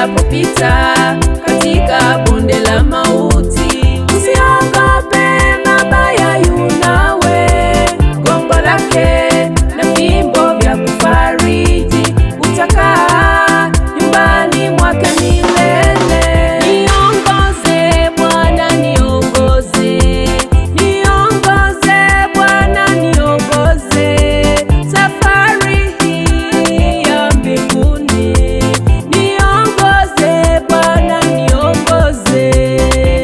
Nijapopita katika bonde la mauti, usiogope, mabaya yu nawe. Gongo lake na fimbo vya kufariji, utakaa nyumbani mwake milele. Niongoze Bwana, niongoze, niongoze Bwana, niongoze safari hii ya mbinguni. Niongoze Bwana, niongoze,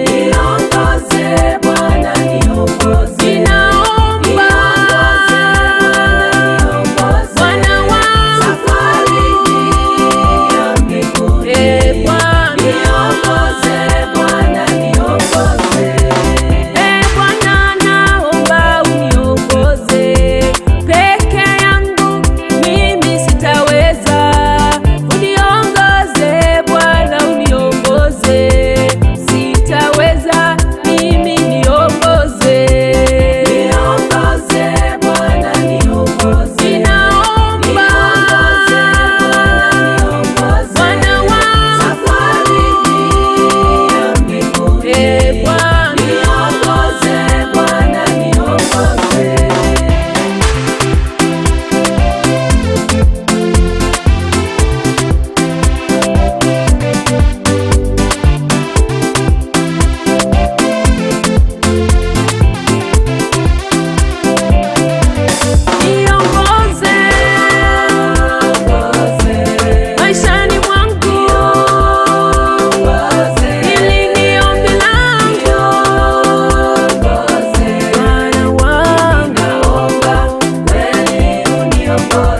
niongoze Bwana, niongoze. Ninaomba Bwana wangu safari hii ya mbinguni. Bwana niongoze, Bwana niongoze. Bwana naomba uniongoze, peke yangu mimi sitaweza. Uniongoze Bwana, uniongoze, sitaweza mimi, niongoze. Niongoze Bwana, niongoze. Ninaomba Bwana wangu safari hii ya mbinguni. Bwana niongoze, Bwana niongoze. Niongoze maishani mwangu, hili ni ombi langu. Bwana wangu, naomba kweli uniongoze.